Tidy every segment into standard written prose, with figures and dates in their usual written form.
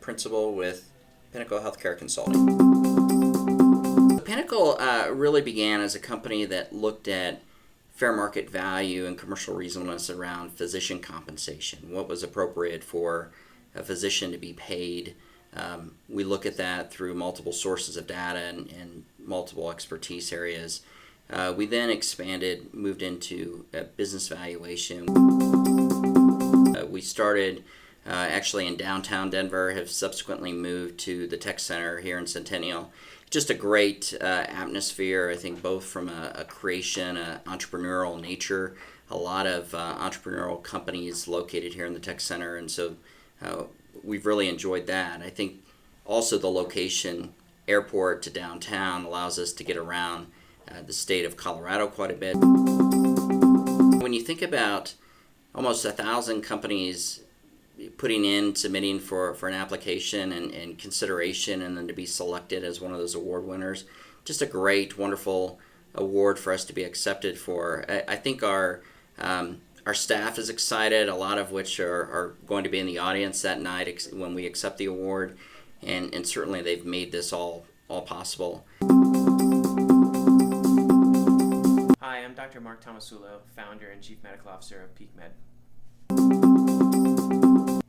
principal with Pinnacle Healthcare Consulting. Pinnacle really began as a company that looked at fair market value and commercial reasonableness around physician compensation, what was appropriate for a physician to be paid. We look at that through multiple sources of data and multiple expertise areas. We then expanded, moved into business valuation. We started actually in downtown Denver, have subsequently moved to the tech center here in Centennial. Just a great atmosphere, I think, both from a creation, entrepreneurial nature, a lot of entrepreneurial companies located here in the tech center, and so we've really enjoyed that. I think also the location, airport to downtown, allows us to get around the state of Colorado quite a bit. When you think about almost 1,000 companies submitting for an application and consideration, and then to be selected as one of those award winners, just a great, wonderful award for us to be accepted for. I think our staff is excited, a lot of which are going to be in the audience that night when we accept the award, and certainly they've made this all possible. Hi, I'm Dr. Mark Tomasulo, founder and chief medical officer of PeakMed.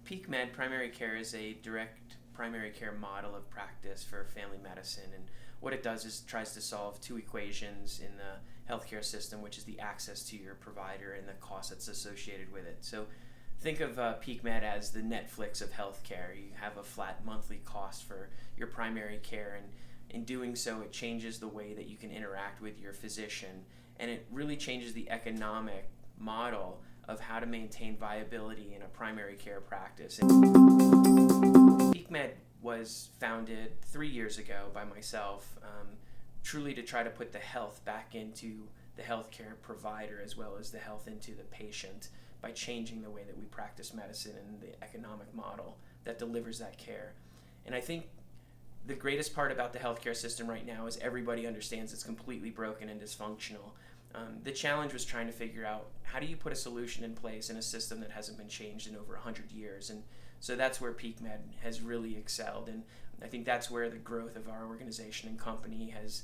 PeakMed Primary Care is a direct primary care model of practice for family medicine, and what it does is tries to solve two equations in the healthcare system, which is the access to your provider and the cost that's associated with it. So think of PeakMed as the Netflix of healthcare. You have a flat monthly cost for your primary care, and in doing so, it changes the way that you can interact with your physician, and it really changes the economic model of how to maintain viability in a primary care practice. PeakMed was founded 3 years ago by myself, truly to try to put the health back into the healthcare provider as well as the health into the patient by changing the way that we practice medicine and the economic model that delivers that care. And I think the greatest part about the healthcare system right now is everybody understands it's completely broken and dysfunctional. The challenge was trying to figure out, how do you put a solution in place in a system that hasn't been changed in over 100 years? And so that's where PeakMed has really excelled, and I think that's where the growth of our organization and company has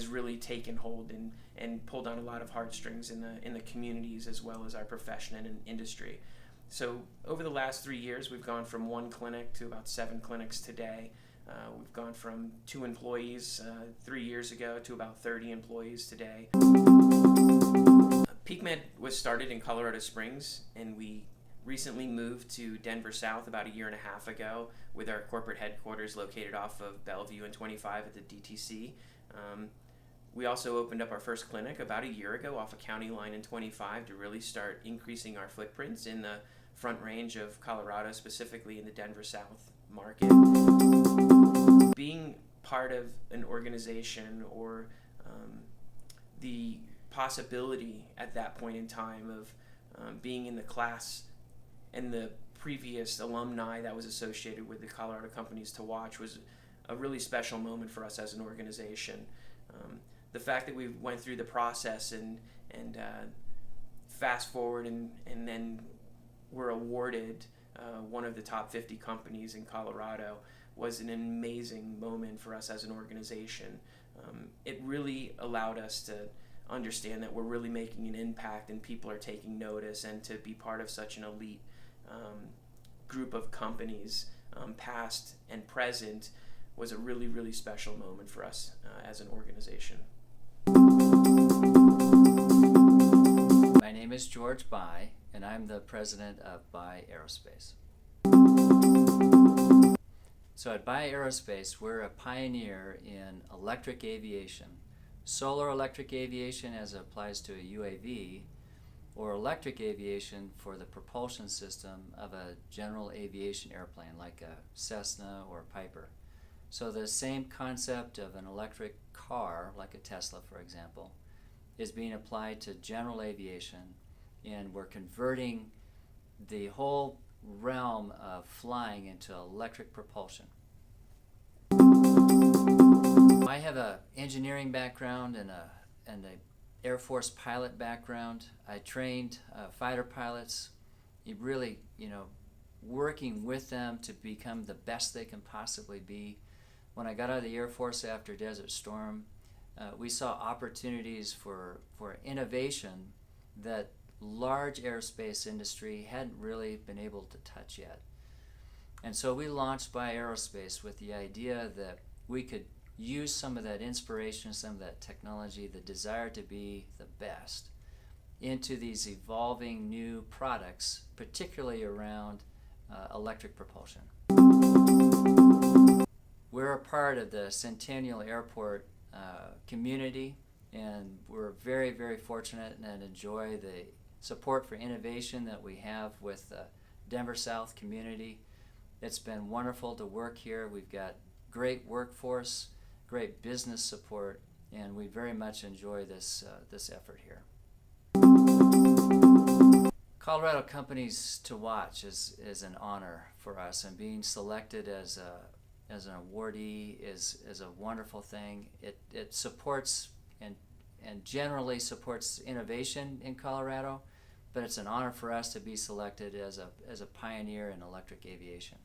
really taken hold and pulled on a lot of heartstrings in the communities as well as our profession and industry. So over the last 3 years, we've gone from 1 clinic to about 7 clinics today. We've gone from 2 employees 3 years ago to about 30 employees today. PeakMed was started in Colorado Springs, and we recently moved to Denver South about 1.5 years ago with our corporate headquarters located off of Bellevue and 25 at the DTC. We also opened up our first clinic about 1 year ago off a county line in 25 to really start increasing our footprints in the front range of Colorado, specifically in the Denver South market. Being part of an organization or the possibility at that point in time of being in the class and the previous alumni that was associated with the Colorado Companies to Watch was a really special moment for us as an organization. The fact that we went through the process and fast forward and then were awarded one of the top 50 companies in Colorado was an amazing moment for us as an organization. It really allowed us to understand that we're really making an impact and people are taking notice, and to be part of such an elite group of companies, past and present, was a really, really special moment for us as an organization. My name is George Bai, and I'm the president of Bai Aerospace. So at Bai Aerospace, we're a pioneer in electric aviation, solar electric aviation as it applies to a UAV, or electric aviation for the propulsion system of a general aviation airplane like a Cessna or Piper. So the same concept of an electric car, like a Tesla for example, is being applied to general aviation, and we're converting the whole realm of flying into electric propulsion. I have an engineering background and an Air Force pilot background. I trained fighter pilots. You really, working with them to become the best they can possibly be. When I got out of the Air Force after Desert Storm, we saw opportunities for innovation that large aerospace industry hadn't really been able to touch yet. And so we launched by Aerospace with the idea that we could use some of that inspiration, some of that technology, the desire to be the best, into these evolving new products, particularly around electric propulsion. We're a part of the Centennial Airport community, and we're very, very fortunate and enjoy the support for innovation that we have with the Denver South community. It's been wonderful to work here. We've got great workforce, great business support, and we very much enjoy this effort here. Colorado companies to watch is an honor for us, and being selected as an awardee is a wonderful thing. It supports and generally supports innovation in Colorado, but it's an honor for us to be selected as a pioneer in electric aviation.